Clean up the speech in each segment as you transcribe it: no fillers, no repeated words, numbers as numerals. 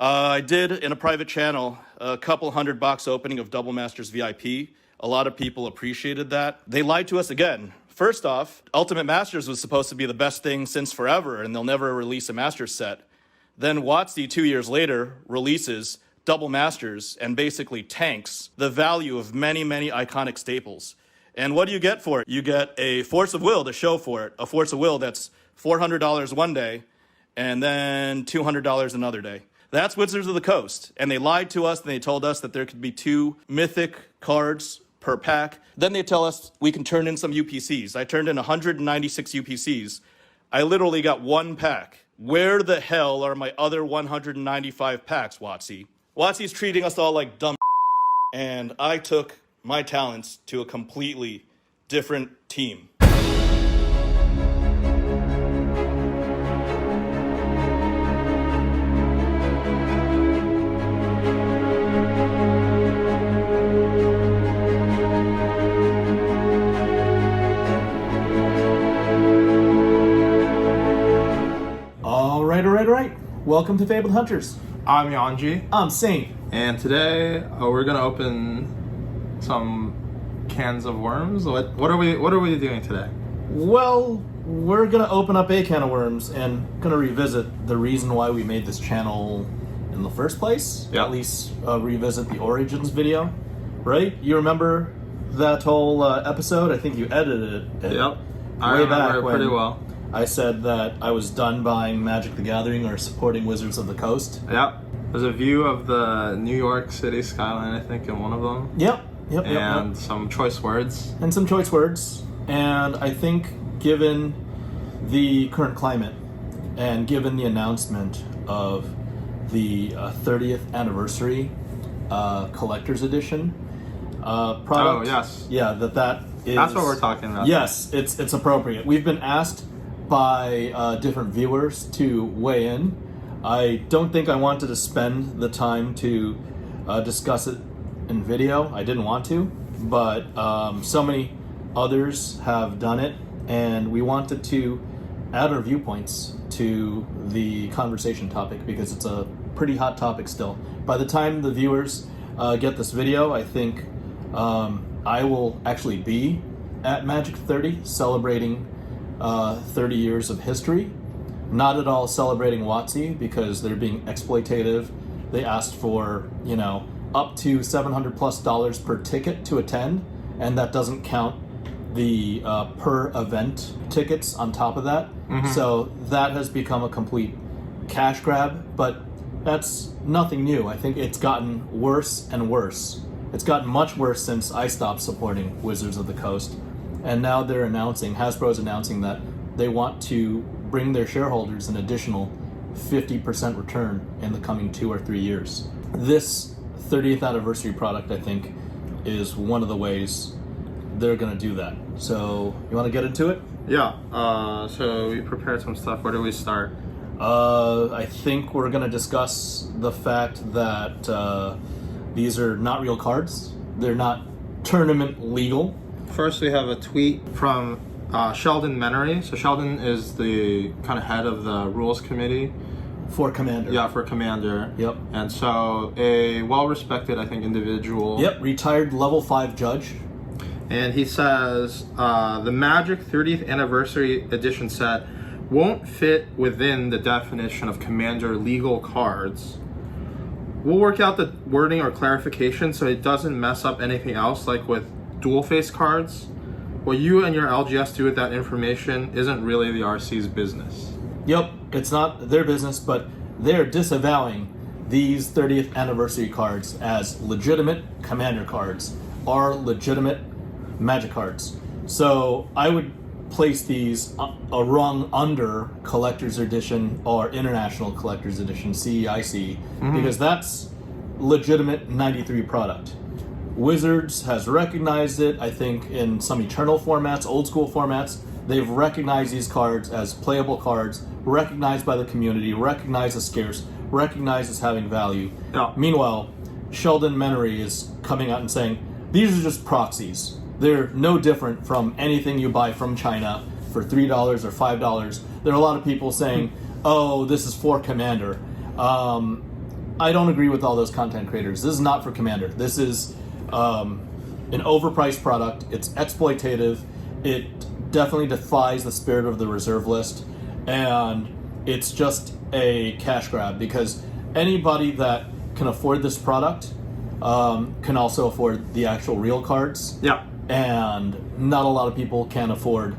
I did, in a private channel, a couple $100 opening of Double Masters VIP. A lot of people appreciated that. They lied to us again. First off, Ultimate Masters was supposed to be the best thing since forever, and they'll never release a Masters set. Then WotC 2 years later releases Double Masters and basically tanks the value of many, many iconic staples. And what do you get for it? You get a Force of Will to show for it. A Force of Will that's $400 one day and then $200 another day. That's Wizards of the Coast. And they lied to us and they told us that there could be 2 mythic cards per pack. Then they tell us we can turn in some UPCs. I turned in 196 UPCs. I literally got 1 pack. Where the hell are my other 195 packs, WotC? WotC's treating us all like dumb and I took my talents to a completely different team. All right. Welcome to FaBled Hunters. I'm Yanji. I'm Saint. And today we're gonna open some cans of worms. What are we doing today? Well, we're gonna open up a can of worms and gonna revisit the reason why we made this channel in the first place. Yeah. At least revisit the Origins video, right? You remember that whole episode? I think you edited it. Yep. I remember it pretty well. I said that I was done buying Magic the Gathering or supporting Wizards of the Coast. Yep. There's a view of the New York City skyline, I think, in one of them. Yep. And some choice words. And I think given the current climate and given the announcement of the 30th anniversary collector's edition product. Oh, yes. Yeah, that is... That's what we're talking about. Yes, it's appropriate. We've been asked by different viewers to weigh in. I don't think I wanted to spend the time to discuss it in video. I didn't want to, but so many others have done it, and we wanted to add our viewpoints to the conversation topic because it's a pretty hot topic still. By the time the viewers get this video, I think I will actually be at Magic 30 celebrating 30 years of history. Not at all celebrating WotC because they're being exploitative. They asked for, up to $700+ per ticket to attend, and that doesn't count the per event tickets on top of that. Mm-hmm. So that has become a complete cash grab, but that's nothing new. I think it's gotten worse and worse. It's gotten much worse since I stopped supporting Wizards of the Coast. And now Hasbro's announcing that they want to bring their shareholders an additional 50% return in the coming 2 or 3 years. This 30th anniversary product, I think, is one of the ways they're going to do that. So, you want to get into it? Yeah. So we prepared some stuff. Where do we start? I think we're going to discuss the fact that these are not real cards. They're not tournament legal. First, we have a tweet from Sheldon Menery. So Sheldon is the kind of head of the rules committee. For Commander. Yeah, for Commander. Yep. And so a well-respected, I think, individual. Yep, retired level 5 judge. And he says, the Magic 30th Anniversary Edition set won't fit within the definition of Commander legal cards. We'll work out the wording or clarification so it doesn't mess up anything else, like with dual face cards. What you and your LGS do with that information isn't really the RC's business. Yep, it's not their business, but they're disavowing these 30th anniversary cards as legitimate Commander cards or legitimate Magic cards. So I would place these a rung under Collector's Edition or International Collector's Edition, CEIC, because that's legitimate 93 product. Wizards has recognized it, I think, in some Eternal formats, old school formats. They've recognized these cards as playable cards, recognized by the community, recognized as scarce, recognized as having value. Yeah. Meanwhile, Sheldon Menery is coming out and saying, these are just proxies. They're no different from anything you buy from China for $3 or $5. There are a lot of people saying, oh, this is for Commander. I don't agree with all those content creators. This is not for Commander. This is an overpriced product. It's exploitative. It definitely defies the spirit of the reserve list, and it's just a cash grab because anybody that can afford this product can also afford the actual real cards. Yeah. And not a lot of people can afford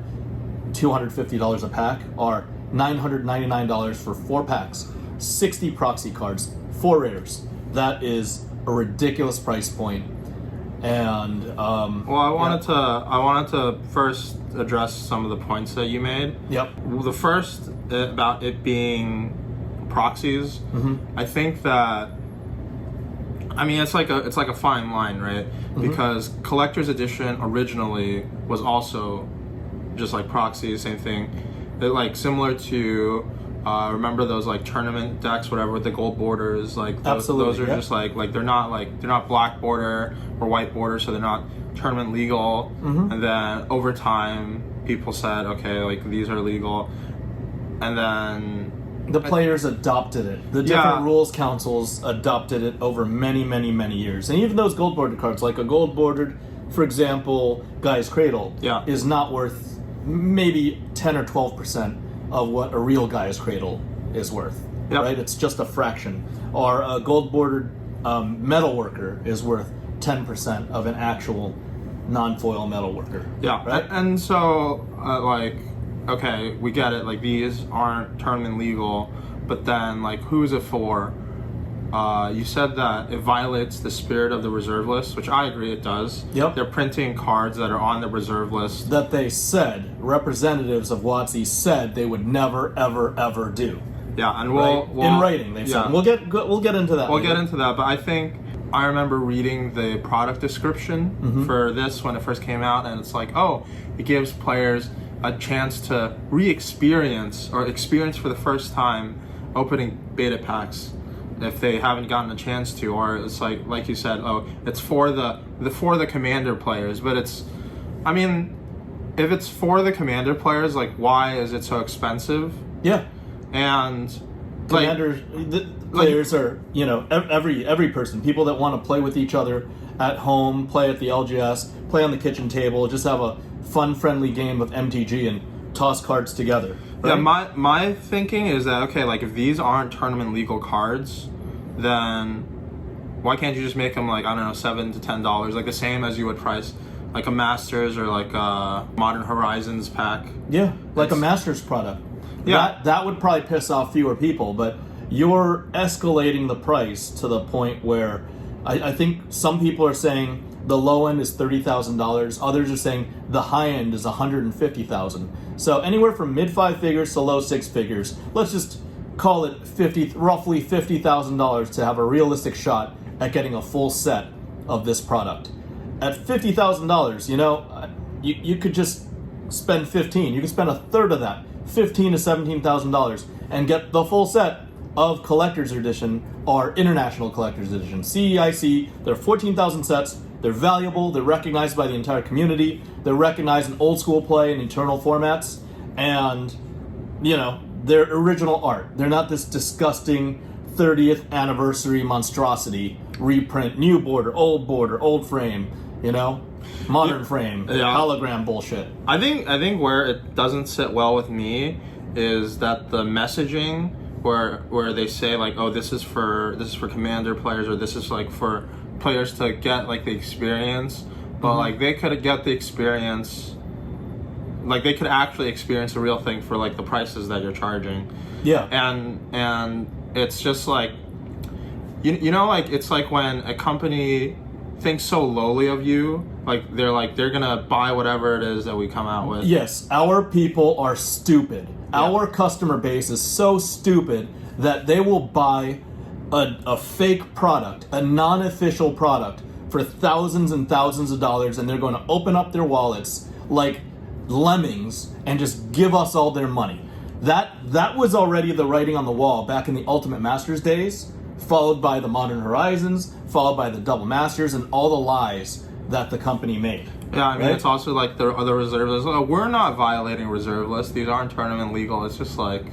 $250 a pack or $999 for 4 packs, 60 proxy cards, 4 rares. That is a ridiculous price point. And well, I wanted to first address some of the points that you made. Yep. The first about it being proxies. I think that, I mean, it's like a fine line, right? Because collector's edition originally was also just like proxies, same thing. It, like, similar to remember those like tournament decks, whatever, with the gold borders. Like those are just like they're not black border or white border, so they're not tournament legal. And then over time, people said, okay, like these are legal, and then the players adopted it. The different rules councils adopted it over many, many, many years. And even those gold bordered cards, like a gold bordered, for example, Gaia's Cradle, is not worth maybe 10 or 12% of what a real Gaia's Cradle is worth. Right? It's just a fraction. Or a gold bordered metal worker is worth 10% of an actual non-foil metal worker. Right? And so like, okay, we get it, like these aren't tournament legal, but then like who's it for? You said that it violates the spirit of the reserve list, which I agree it does. They're printing cards that are on the reserve list. That they said, representatives of WotC said they would never, ever, ever do. And in writing, they said. We'll get into that. We'll get into that, but I think I remember reading the product description for this when it first came out, and it's like, oh, it gives players a chance to re-experience or experience for the first time opening beta packs if they haven't gotten a chance to, or it's like you said, oh, it's for the Commander players. But it's, I mean, if it's for the Commander players, like, why is it so expensive? And Commander players are, you know, every person, people that want to play with each other at home, play at the LGS, play on the kitchen table, just have a fun, friendly game of MTG and toss cards together. Right? My thinking is that, okay, like if these aren't tournament legal cards, then why can't you just make them like, I don't know, $7 to $10, like the same as you would price like a Masters or like a Modern Horizons pack? Like a Masters product. That would probably piss off fewer people, but you're escalating the price to the point where I think some people are saying the low end is $30,000. Others are saying the high end is $150,000. So anywhere from mid 5 figures to low 6 figures. Let's just call it roughly $50,000 to have a realistic shot at getting a full set of this product. At $50,000, you know, you could just spend 15. You could spend a third of that, $15,000 to $17,000, and get the full set of Collector's Edition or International Collector's Edition. CEIC, there are 14,000 sets. They're valuable, they're recognized by the entire community, they're recognized in old school play and eternal formats, and, you know, they're original art. They're not this disgusting 30th anniversary monstrosity, reprint, new border, old frame, you know, modern frame, hologram bullshit. I think where it doesn't sit well with me is that the messaging where they say like, oh, this is for Commander players, or this is like for players to get like the experience, but like they could get the experience, like they could actually experience the real thing for like the prices that you're charging. And it's just like, you know, like it's like when a company thinks so lowly of you, like they're gonna buy whatever it is that we come out with. Yes, our people are stupid. Our customer base is so stupid that they will buy a fake product, a non-official product, for thousands and thousands of dollars, and they're going to open up their wallets like lemmings and just give us all their money. That was already the writing on the wall back in the Ultimate Masters days, followed by the Modern Horizons, followed by the Double Masters, and all the lies that the company made. I mean, it's also like the other reserve lists. Oh, we're not violating reserve lists. These aren't tournament legal. It's just like...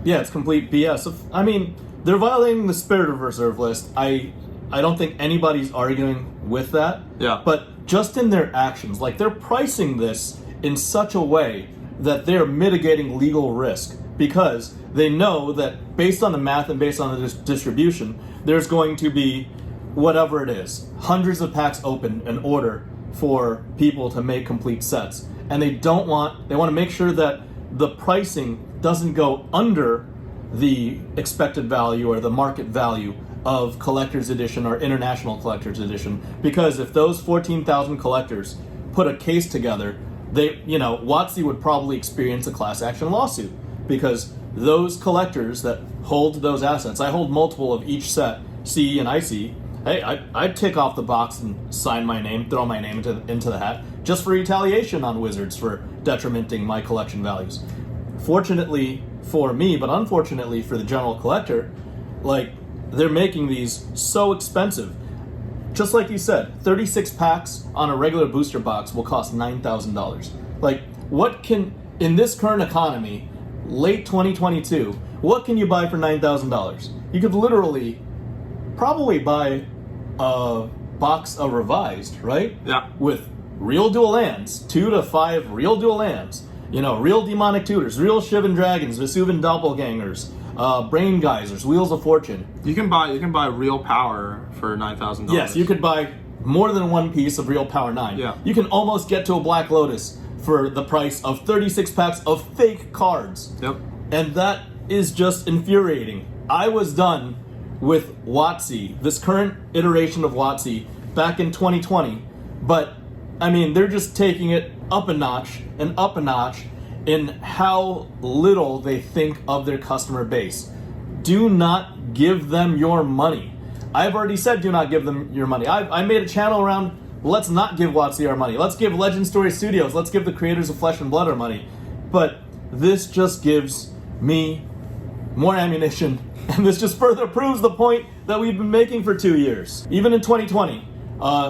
it's complete BS. I mean, they're violating the spirit of reserve list. I don't think anybody's arguing with that. Yeah. But just in their actions, like they're pricing this in such a way that they're mitigating legal risk because they know that based on the math and based on the distribution, there's going to be whatever it is, hundreds of packs open in order for people to make complete sets. And they want to make sure that the pricing doesn't go under the expected value or the market value of collector's edition or international collector's edition, because if those 14,000 collectors put a case together, WotC would probably experience a class action lawsuit because those collectors that hold those assets, I hold multiple of each set, CE and IC. Hey, I'd tick off the box and sign my name, throw my name into the hat, just for retaliation on Wizards for detrimenting my collection values. Fortunately for me, but unfortunately for the general collector, like, they're making these so expensive. Just like you said, 36 packs on a regular booster box will cost $9,000. Like, in this current economy, late 2022, what can you buy for $9,000? You could literally probably buy a box of revised, right? Yeah. With real dual lands, 2 to 5 real dual lands, real demonic tutors, real Shivan dragons, Vesuvan doppelgangers, brain geysers, wheels of fortune. You can buy real power for $9,000. Yes, you could buy more than one piece of real power 9. Yeah. You can almost get to a Black Lotus for the price of 36 packs of fake cards. Yep. And that is just infuriating. I was done with WotC, this current iteration of WotC, back in 2020. But, I mean, they're just taking it up a notch and up a notch in how little they think of their customer base. Do not give them your money. I've already said do not give them your money. I made a channel around, let's not give WotC our money. Let's give Legend Story Studios, let's give the creators of Flesh and Blood our money. But this just gives me more ammunition, and this just further proves the point that we've been making for 2 years. Even in 2020,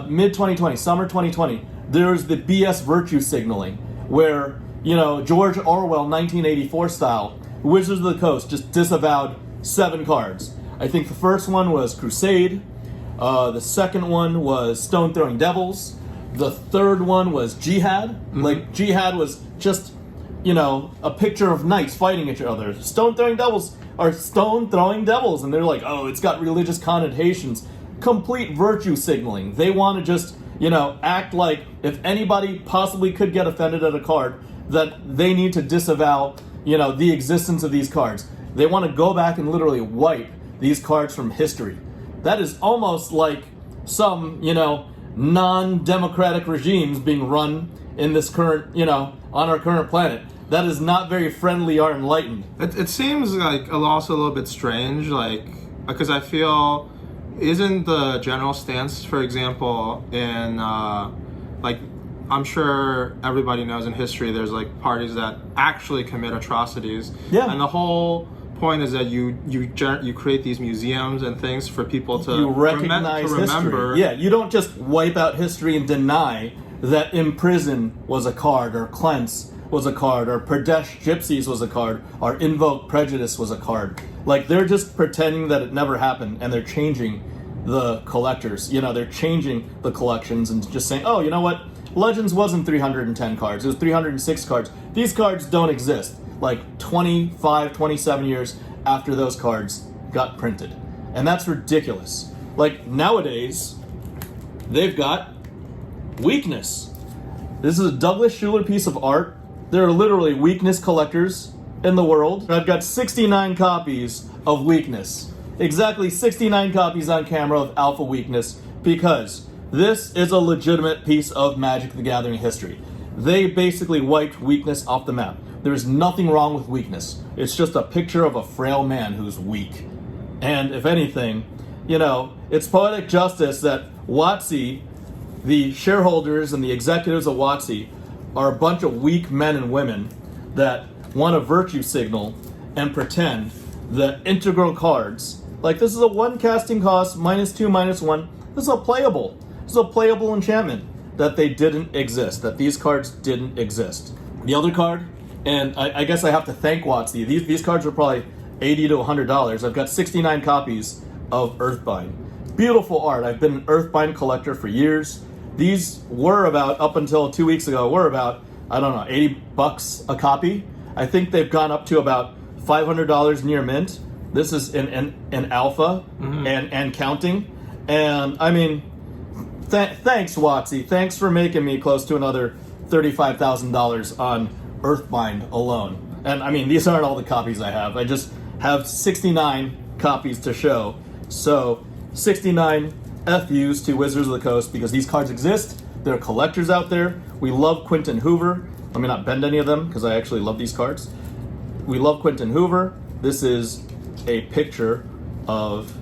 mid-2020, summer 2020, there was the BS virtue signaling, where, George Orwell 1984 style, Wizards of the Coast just disavowed 7 cards. I think the first one was Crusade, the second one was Stone Throwing Devils, the third one was Jihad. Mm-hmm. Like, Jihad was just, a picture of knights fighting each other. Stone Throwing Devils are Stone Throwing Devils, and they're like, oh, it's got religious connotations. Complete virtue signaling. They want to just, act like if anybody possibly could get offended at a card, that they need to disavow, the existence of these cards. They want to go back and literally wipe these cards from history. That is almost like some, non-democratic regimes being run in this current, on our current planet. That is not very friendly or enlightened. It seems like also a little bit strange, because I feel, isn't the general stance, for example, in, I'm sure everybody knows in history there's, parties that actually commit atrocities. Yeah. And the whole point is that you create these museums and things for people to you recognize remember. History. Yeah, you don't just wipe out history and deny that Imprison was a card, or Cleanse was a card, or Pradesh Gypsies was a card, or Invoke Prejudice was a card. They're just pretending that it never happened, and they're changing the collectors. They're changing the collections and just saying, oh, you know what? Legends wasn't 310 cards, it was 306 cards. These cards don't exist. 25, 27 years after those cards got printed. And that's ridiculous. Nowadays, they've got weakness. This is a Douglas Schuler piece of art. There are literally weakness collectors in the world. I've got 69 copies of weakness. Exactly 69 copies on camera of alpha weakness, because this is a legitimate piece of Magic the Gathering history. They basically wiped weakness off the map. There's nothing wrong with weakness. It's just a picture of a frail man who's weak. And if anything, it's poetic justice that WotC, the shareholders and the executives of WotC, are a bunch of weak men and women that want to virtue signal and pretend that integral cards, this is a 1 casting cost, -2, -1, this is a playable. This is a playable enchantment that they didn't exist, that these cards didn't exist. The other card, and I guess I have to thank WotC, these cards are probably $80 to $100. I've got 69 copies of Earthbind. Beautiful art. I've been an Earthbind collector for years. These were about, up until 2 weeks ago, were about, I don't know, $80 a copy. I think they've gone up to about $500 near mint. This is in alpha and counting. And I mean, thanks, WotC. Thanks for making me close to another $35,000 on Earthbind alone. And I mean, these aren't all the copies I have. I just have 69 copies to show. So 69 FUs to Wizards of the Coast, because these cards exist. There are collectors out there. We love Quentin Hoover. Let me not bend any of them because I actually love these cards. We love Quentin Hoover. This is a picture of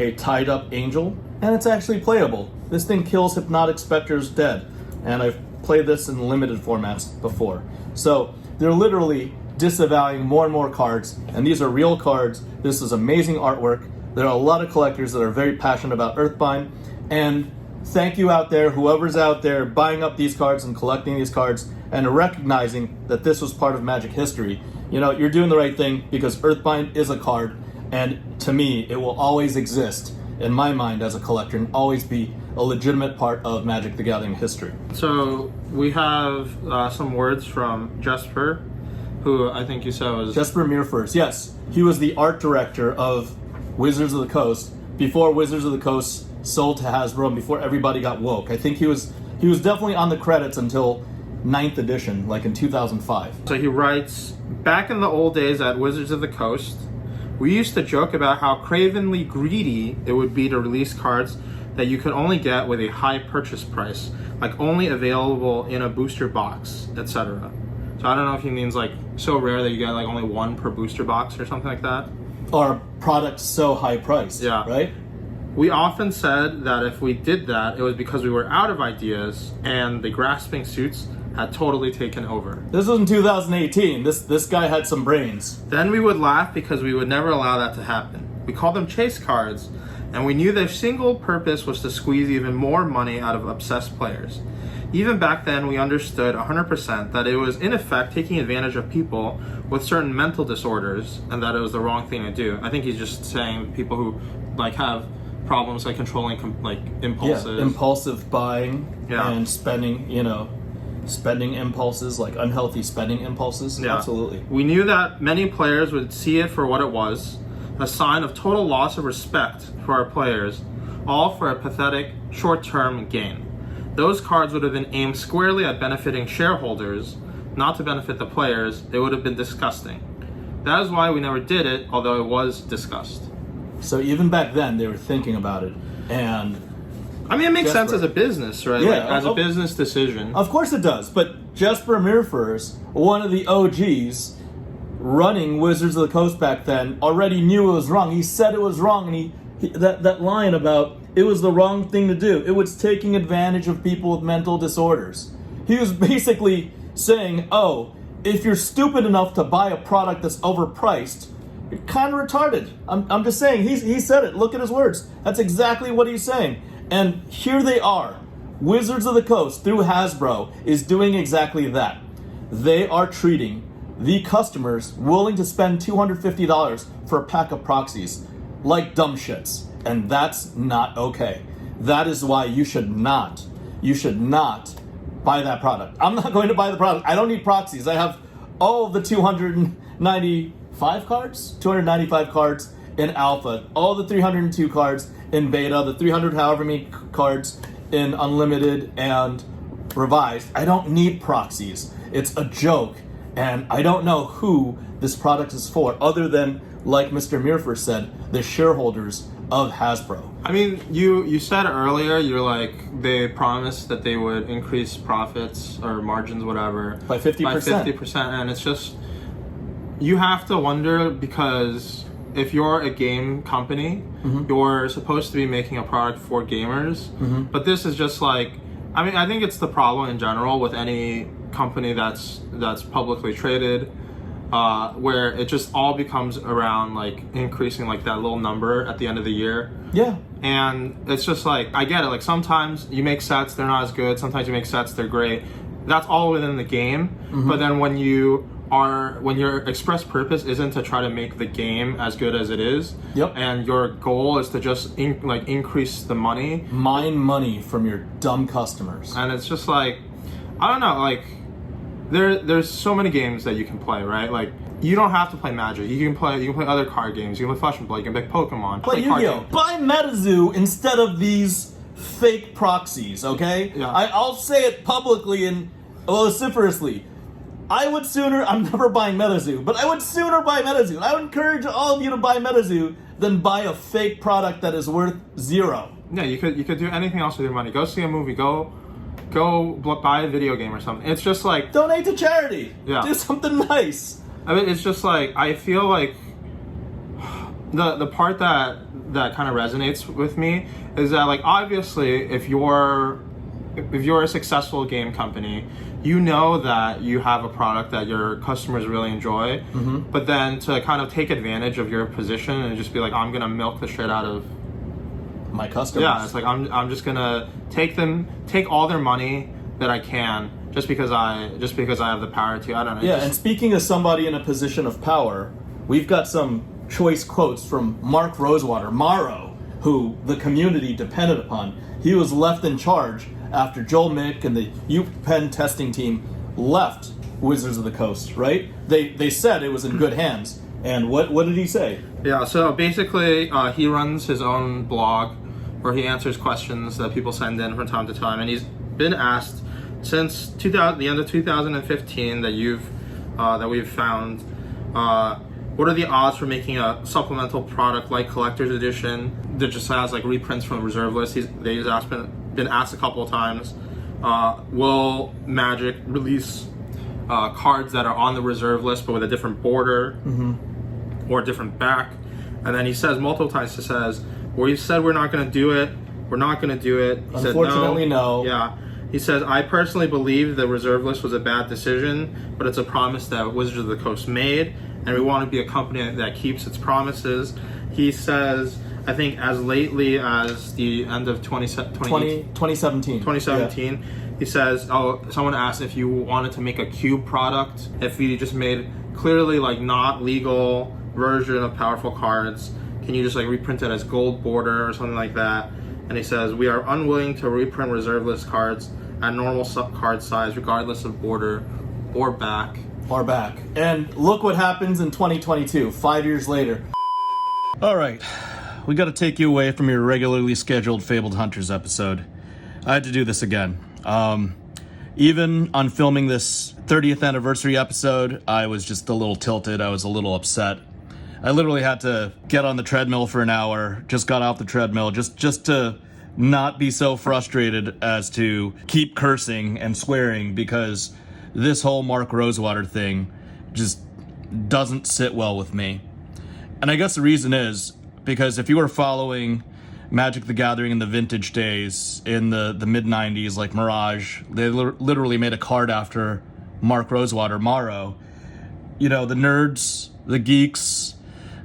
a tied up angel, and it's actually playable. This thing kills Hypnotic Specters dead, and I've played this in limited formats before. So they're literally disavowing more and more cards, and these are real cards. This is amazing artwork. There are a lot of collectors that are very passionate about Earthbind, and thank you out there, whoever's out there buying up these cards and collecting these cards and recognizing that this was part of Magic history. You know, you're doing the right thing, because Earthbind is a card, and to me, it will always exist in my mind as a collector and always be a legitimate part of Magic the Gathering history. So we have some words from Jesper, who I think you said was... Jesper Mirfors, yes. He was the art director of Wizards of the Coast before Wizards of the Coast sold to Hasbro and before everybody got woke. I think he was definitely on the credits until 9th edition, like in 2005. So he writes, back in the old days at Wizards of the Coast, we used to joke about how cravenly greedy it would be to release cards that you could only get with a high purchase price, like only available in a booster box, etc. So I don't know if he means like so rare that you get like only one per booster box or something like that. Or products so high priced, yeah. Right? We often said that if we did that, it was because we were out of ideas and the grasping suits had totally taken over. This was in 2018. This guy had some brains. Then we would laugh because we would never allow that to happen. We called them chase cards, and we knew their single purpose was to squeeze even more money out of obsessed players. Even back then, we understood 100% that it was in effect taking advantage of people with certain mental disorders, and that it was the wrong thing to do. I think he's just saying people who like have problems like controlling impulses. Yeah, impulsive buying and spending, spending impulses, like unhealthy spending impulses. Yeah. Absolutely. We knew that many players would see it for what it was, a sign of total loss of respect for our players, all for a pathetic short-term gain. Those cards would have been aimed squarely at benefiting shareholders, not to benefit the players. They would have been disgusting. That is why we never did it, although it was discussed. So even back then, they were thinking about it, and I mean, it makes sense as a business, right? Yeah, like, as a business decision. Of course it does, but Jesper Mirfors, one of the OGs running Wizards of the Coast back then, already knew it was wrong. He said it was wrong, and he that line about it was the wrong thing to do. It was taking advantage of people with mental disorders. He was basically saying, oh, if you're stupid enough to buy a product that's overpriced, you're kind of retarded. I'm just saying, he said it. Look at his words. That's exactly what he's saying. And here they are. Wizards of the Coast, through Hasbro, is doing exactly that. They are treating the customers willing to spend $250 for a pack of proxies like dumb shits. And that's not okay. That is why you should not buy that product. I'm not going to buy the product. I don't need proxies. I have all of the 295 cards in alpha, all the 302 cards in beta, the 300 however many cards in unlimited and revised. I don't need proxies. It's a joke, and I don't know who this product is for, other than, like Mr. Mirfors said, the shareholders of Hasbro. I mean, you said earlier, you're like, they promised that they would increase profits or margins, whatever, by 50%. By 50%, and it's just, you have to wonder, because if you're a game company, you're supposed to be making a product for gamers, but this is just like, I mean, I think it's the problem in general with any company that's publicly traded, where it just all becomes around like increasing like that little number at the end of the year. Yeah. And it's just like, I get it, like sometimes you make sets, they're not as good, sometimes you make sets, they're great. That's all within the game, but then when you when your express purpose isn't to try to make the game as good as it is, Yep. and your goal is to just increase the money, mine money from your dumb customers. and it's just like, I don't know, like there's so many games that you can play, right? Like you don't have to play Magic. You can play other card games. You can play flesh+blood. You can play Pokemon. Play card Yu-Gi-Oh! games. Buy MetaZoo instead of these fake proxies, okay? Yeah. I'll say it publicly and vociferously. I'm never buying MetaZoo, but I would sooner buy MetaZoo. And I would encourage all of you to buy MetaZoo than buy a fake product that is worth zero. Yeah, you could do anything else with your money. Go see a movie. Go buy a video game or something. It's just like, Donate to charity. Yeah. Do something nice. I mean, it's just like, I feel like the part that kind of resonates with me is that, like, obviously if you're a successful game company, you know that you have a product that your customers really enjoy, but then to kind of take advantage of your position and just be like, I'm gonna milk the shit out of My customers. yeah, it's like I'm just gonna take all their money that I can just because I have the power to. I don't know. Yeah, and speaking as somebody in a position of power, we've got some choice quotes from Mark Rosewater, Morrow, who the community depended upon. He was left in charge after Joel Mick and the UPenn testing team left Wizards of the Coast, right? They said it was in good hands. And what did he say? Yeah, so basically he runs his own blog where he answers questions that people send in from time to time, and he's been asked since the end of 2015 that we've found, what are the odds for making a supplemental product like Collector's Edition that just has like reprints from the reserve list? He's been asked a couple of times, will Magic release cards that are on the reserve list but with a different border or a different back? And then he says multiple times, he says, we said we're not going to do it. We're not going to do it. He Unfortunately, said no. Yeah. He says, I personally believe the reserve list was a bad decision, but it's a promise that Wizards of the Coast made, and we want to be a company that keeps its promises. He says, I think as lately as the end of 2017. Yeah. He says, someone asked if you wanted to make a cube product, if you just made clearly like not legal version of powerful cards, can you just like reprint it as gold border or something like that? And he says, we are unwilling to reprint reserve list cards at normal card size regardless of border or back. And look what happens in 2022, 5 years later. All right, we got to take you away from your regularly scheduled Fabled Hunters episode. I had to do this again. Even on filming this 30th anniversary episode, I was just a little tilted. I was a little upset. I literally had to get on the treadmill for an hour, just got off the treadmill, just to not be so frustrated as to keep cursing and swearing, because this whole Mark Rosewater thing just doesn't sit well with me. And I guess the reason is because if you were following Magic the Gathering in the vintage days, in the mid-90s, like Mirage, they literally made a card after Mark Rosewater, Morrow. You know, the nerds, the geeks,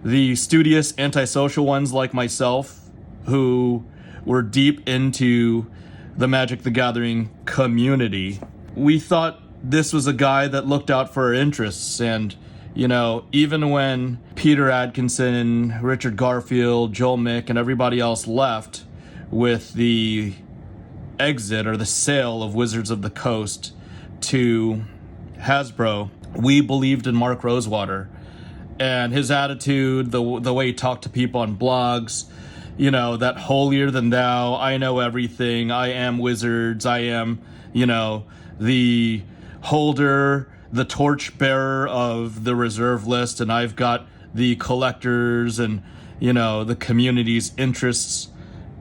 the studious, antisocial ones like myself, who were deep into the Magic the Gathering community, we thought this was a guy that looked out for our interests. And, you know, even when Peter Adkinson, Richard Garfield, Joel Mick, and everybody else left with the exit or the sale of Wizards of the Coast to Hasbro, we believed in Mark Rosewater. And his attitude, the way he talked to people on blogs, you know, that holier than thou, I know everything, I am Wizards, I am, you know, the holder, the torchbearer of the reserve list, and I've got the collectors and, you know, the community's interests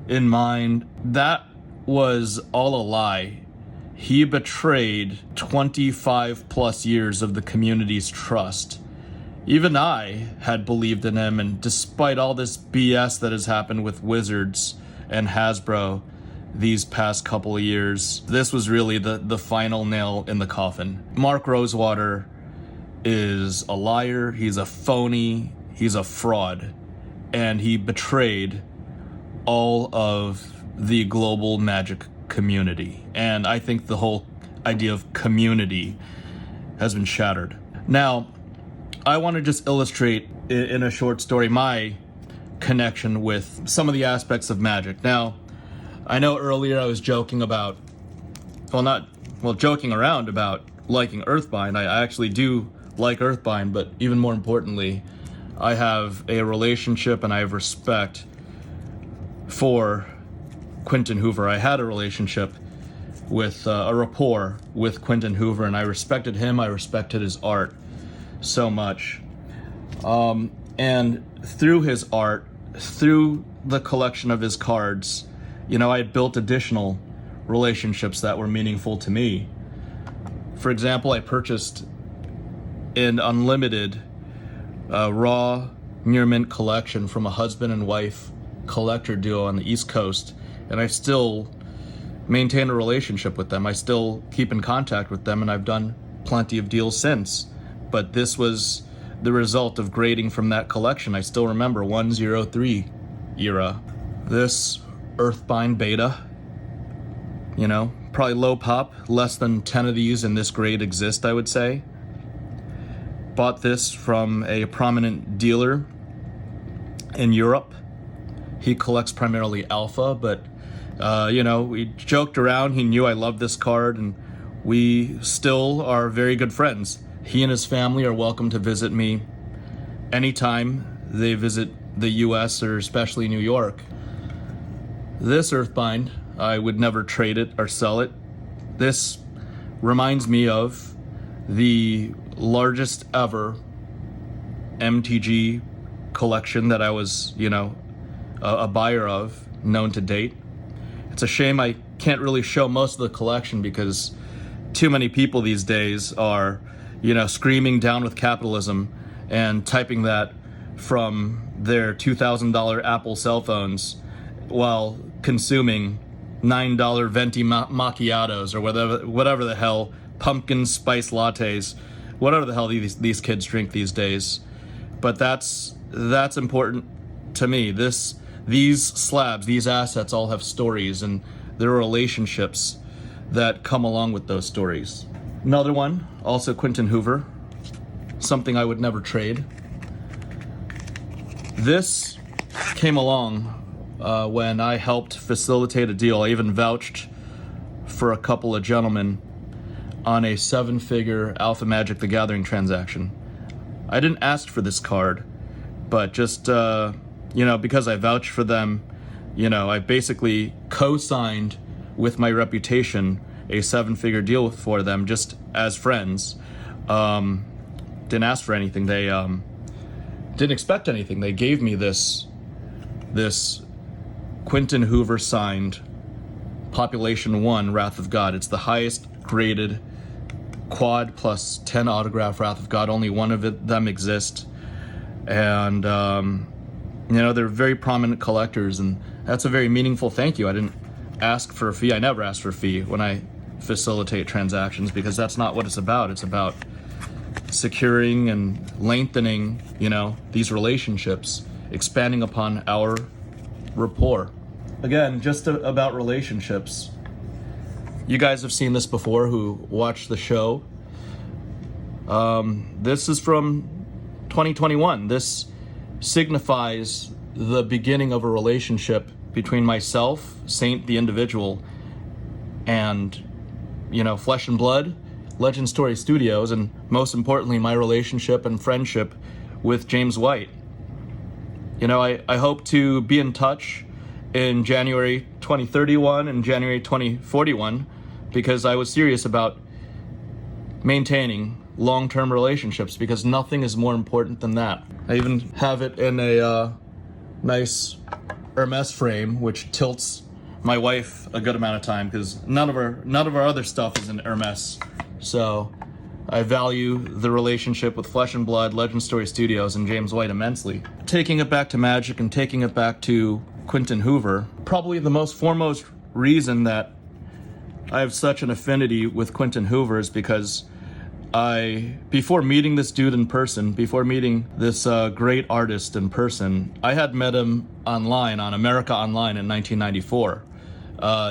in mind. That was all a lie. He betrayed 25 plus years of the community's trust. Even I had believed in him, and despite all this BS that has happened with Wizards and Hasbro these past couple of years, this was really the final nail in the coffin. Mark Rosewater is a liar, he's a phony, he's a fraud, and he betrayed all of the global Magic community. And I think the whole idea of community has been shattered. Now, I want to just illustrate in a short story my connection with some of the aspects of Magic. Now, I know earlier I was joking about, joking around about liking Earthbind. I actually do like Earthbind, but even more importantly, I have a relationship and I have respect for Quentin Hoover. I had a relationship with a rapport with Quentin Hoover, and I respected him. I respected his art so much. And through his art, through the collection of his cards, I had built additional relationships that were meaningful to me. For example, I purchased an unlimited raw near mint collection from a husband and wife collector duo on the East Coast, and I still maintain a relationship with them. I still keep in contact with them, and I've done plenty of deals since. But this was the result of grading from that collection. I still remember 103 era. This Earthbind beta, probably low pop, less than 10 of these in this grade exist, I would say. Bought this from a prominent dealer in Europe. He collects primarily alpha, but we joked around. He knew I loved this card, and we still are very good friends. He and his family are welcome to visit me anytime they visit the US or especially New York. This Earthbind, I would never trade it or sell it. This reminds me of the largest ever MTG collection that I was, a buyer of, known to date. It's a shame I can't really show most of the collection because too many people these days are, screaming down with capitalism and typing that from their $2,000 Apple cell phones while consuming $9 venti macchiatos or whatever the hell, pumpkin spice lattes, whatever the hell these kids drink these days. But that's important to me. These slabs, these assets all have stories, and there are relationships that come along with those stories. Another one, also Quentin Hoover, something I would never trade. This came along when I helped facilitate a deal. I even vouched for a couple of gentlemen on a 7-figure Alpha Magic the Gathering transaction. I didn't ask for this card, but just, because I vouched for them, I basically co-signed with my reputation a 7-figure deal for them just as friends. Didn't ask for anything. They didn't expect anything. They gave me this Quentin Hoover signed Population 1 Wrath of God. It's the highest graded quad plus 10 autograph Wrath of God. Only one of them exists. And, they're very prominent collectors, and that's a very meaningful thank you. I didn't ask for a fee. I never ask for a fee when I facilitate transactions because that's not what it's about. It's about securing and lengthening, these relationships, expanding upon our rapport. Again, just about relationships. You guys have seen this before who watch the show. This is from 2021. This signifies the beginning of a relationship between myself, Saint the individual, and, Flesh and Blood, Legend Story Studios, and most importantly, my relationship and friendship with James White. I hope to be in touch in January 2031 and January 2041 because I was serious about maintaining long-term relationships because nothing is more important than that. I even have it in a nice Hermes frame, which tilts my wife a good amount of time because none of our other stuff is in Hermes. So I value the relationship with Flesh and Blood, Legend Story Studios, and James White immensely. Taking it back to Magic and taking it back to Quentin Hoover, probably the most foremost reason that I have such an affinity with Quentin Hoover is because before meeting this dude in person, before meeting this great artist in person, I had met him online on America Online in 1994.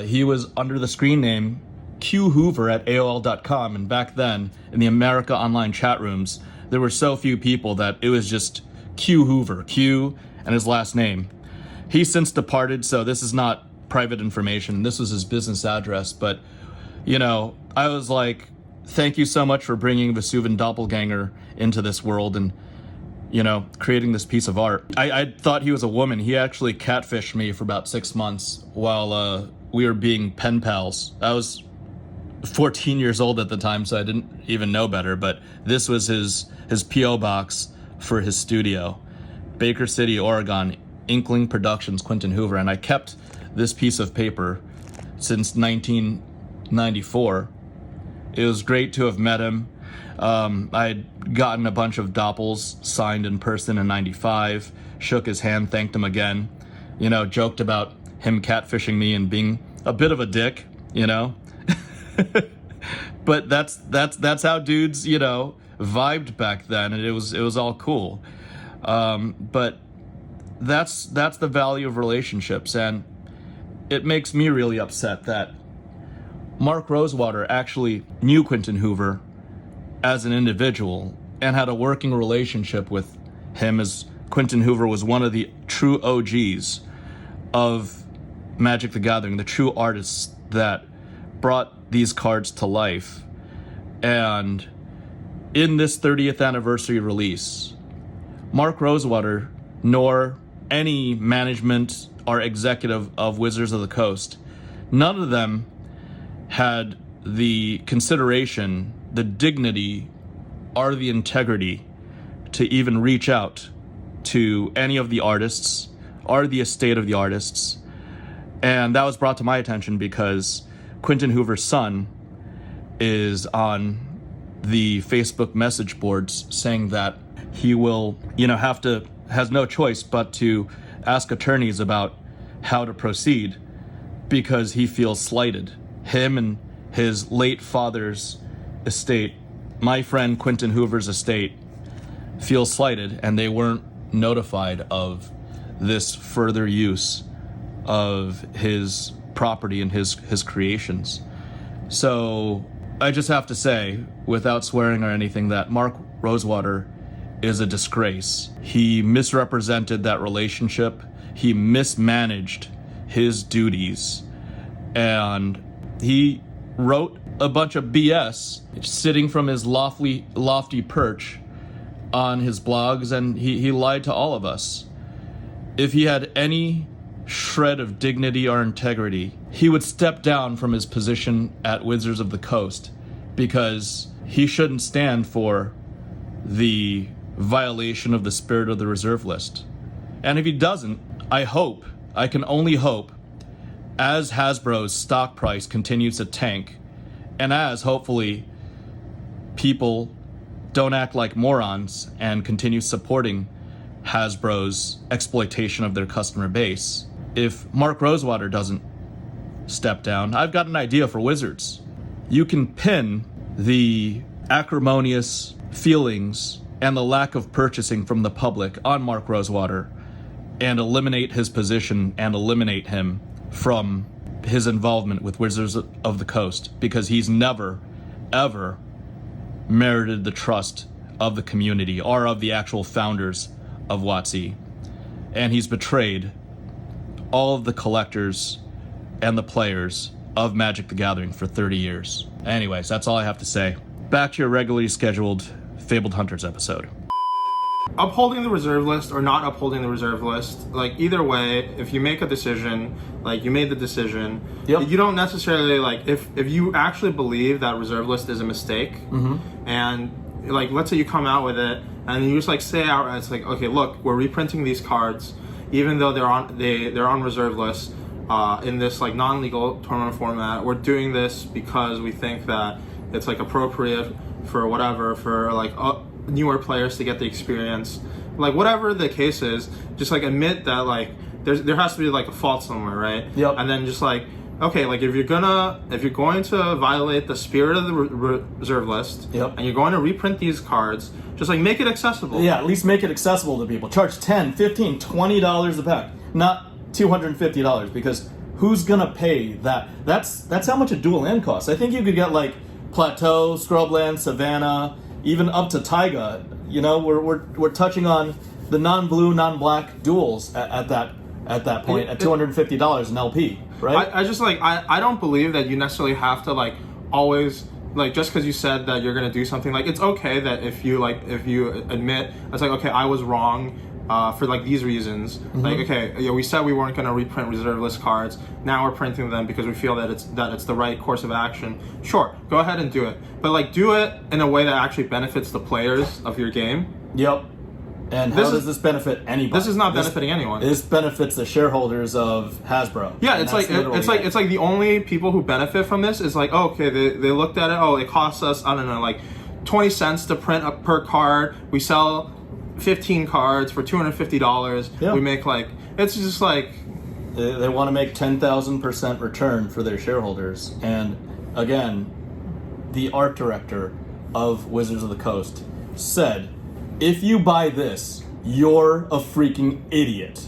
He was under the screen name qhoover at AOL.com, and back then, in the America Online chat rooms, there were so few people that it was just Q Hoover, Q and his last name. He's since departed, so this is not private information. This was his business address, but, you know, I was like, thank you so much for bringing Vesuvian Doppelganger into this world and, you know, creating this piece of art. I thought he was a woman. He actually catfished me for about 6 months while we were being pen pals. I was 14 years old at the time, so I didn't even know better, but this was his P.O. box for his studio. Baker City, Oregon, Inkling Productions, Quentin Hoover, and I kept this piece of paper since 1994. It was great to have met him. I'd gotten a bunch of doppels signed in person in 95, shook his hand, thanked him again, you know, joked about him catfishing me and being a bit of a dick, you know. But that's how dudes, you know, vibed back then, and it was all cool. But that's the value of relationships, and it makes me really upset that Mark Rosewater actually knew Quentin Hoover as an individual and had a working relationship with him, as Quentin Hoover was one of the true OGs of Magic the Gathering, the true artists that brought these cards to life. And in this 30th anniversary release, Mark Rosewater, nor any management or executive of Wizards of the Coast, none of them had the consideration, the dignity, or the integrity to even reach out to any of the artists or the estate of the artists. And that was brought to my attention because Quentin Hoover's son is on the Facebook message boards saying that he will, you know, has no choice but to ask attorneys about how to proceed because he feels slighted. Him and his late father's estate, my friend Quentin Hoover's estate, feel slighted, and they weren't notified of this further use of his property and his creations. So I just have to say, without swearing or anything, that Mark Rosewater is a disgrace. He misrepresented that relationship. He mismanaged his duties, and he wrote a bunch of BS sitting from his lofty perch on his blogs, and he lied to all of us. If he had any shred of dignity or integrity, he would step down from his position at Wizards of the Coast, because he shouldn't stand for the violation of the spirit of the reserve list. And if he doesn't, I can only hope, as Hasbro's stock price continues to tank, and as hopefully people don't act like morons and continue supporting Hasbro's exploitation of their customer base, if Mark Rosewater doesn't step down, I've got an idea for Wizards. You can pin the acrimonious feelings and the lack of purchasing from the public on Mark Rosewater and eliminate his position and eliminate him from his involvement with Wizards of the Coast, because he's never, ever merited the trust of the community or of the actual founders of WotC. And he's betrayed all of the collectors and the players of Magic the Gathering for 30 years. Anyways, that's all I have to say. Back to your regularly scheduled Fabled Hunters episode. Upholding the reserve list or not upholding the reserve list, like, either way, if you make a decision, like, you made the decision, Yep. You don't necessarily, like, if you actually believe that reserve list is a mistake, and, like, let's say you come out with it and you just, like, say outright, it's like, okay, look, we're reprinting these cards even though they're on reserve lists in this, like, non-legal tournament format. We're doing this because we think that it's, like, appropriate for whatever, for, like, newer players to get the experience. Like, whatever the case is, just, like, admit that, like, there has to be, like, a fault somewhere, right? Yep. And then just, like, okay, like, if you're going to violate the spirit of the reserve list, Yep. and you're going to reprint these cards, just, like, make it accessible. Yeah, at least make it accessible to people. Charge $10, $15, $20 a pack, not $250, because Who's gonna pay that? That's how much a dual land costs. I think you could get like Plateau, Scrubland, Savannah, even up to Taiga. You know, we're touching on the non-blue, non-black duels at that point at $250 an LP, right? I just like I don't believe that you necessarily have to like always like just because you said that you're gonna do something, like it's okay that if you admit it's like, okay, I was wrong for like these reasons. Like, okay, we said we weren't gonna reprint reserve list cards. Now we're printing them because we feel that it's the right course of action. Sure, go ahead and do it, but like do it in a way that actually benefits the players of your game. Yep. And how does this benefit anybody? This is not benefiting anyone. This benefits the shareholders of Hasbro. Yeah, it's like the only people who benefit from this is like, oh, okay, they looked at it. Oh, it costs us, I don't know, like 20 cents to print up per card. We sell 15 cards for $250. Yeah. We make like, it's just like they want to make 10,000% return for their shareholders. And again, the art director of Wizards of the Coast said, if you buy this, you're a freaking idiot.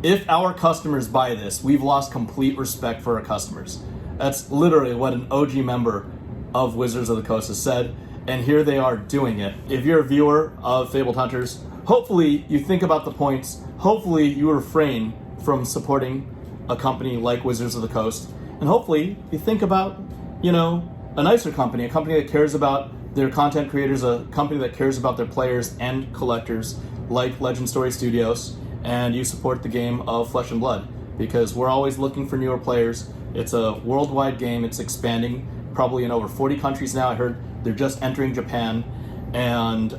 If our customers buy this, we've lost complete respect for our customers. That's literally what an OG member of Wizards of the Coast has said, and here they are doing it. If you're a viewer of FaBled Hunters, hopefully you think about the points. Hopefully you refrain from supporting a company like Wizards of the Coast, and hopefully you think about, you know, a nicer company, a company that cares about their content creators, a company that cares about their players and collectors, like Legend Story Studios, and you support the game of Flesh and Blood, because we're always looking for newer players. It's a worldwide game. It's expanding, probably in over 40 countries now. I heard they're just entering Japan, and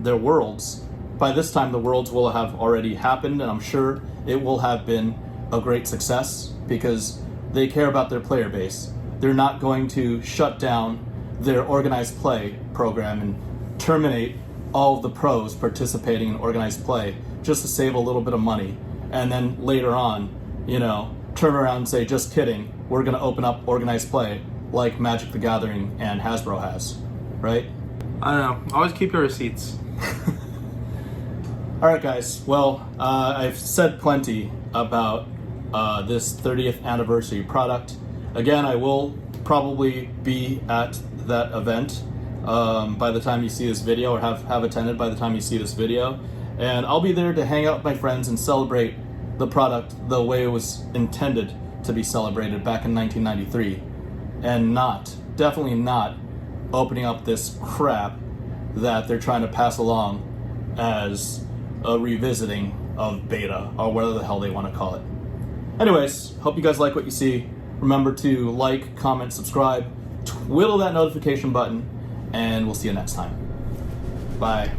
their worlds. By this time, the worlds will have already happened, and I'm sure it will have been a great success because they care about their player base. They're not going to shut down their organized play program and terminate all of the pros participating in organized play just to save a little bit of money, and then later on, you know, turn around and say, just kidding, we're going to open up organized play like Magic the Gathering and Hasbro has, right? I don't know. Always keep your receipts. All right, guys. Well, I've said plenty about this 30th anniversary product. Again, I will probably be at that event by the time you see this video, or have attended by the time you see this video. And I'll be there to hang out with my friends and celebrate the product the way it was intended to be celebrated back in 1993. And definitely not opening up this crap that they're trying to pass along as a revisiting of beta, or whatever the hell they want to call it. Anyways, hope you guys like what you see. Remember to like, comment, subscribe, twiddle that notification button, and we'll see you next time. Bye.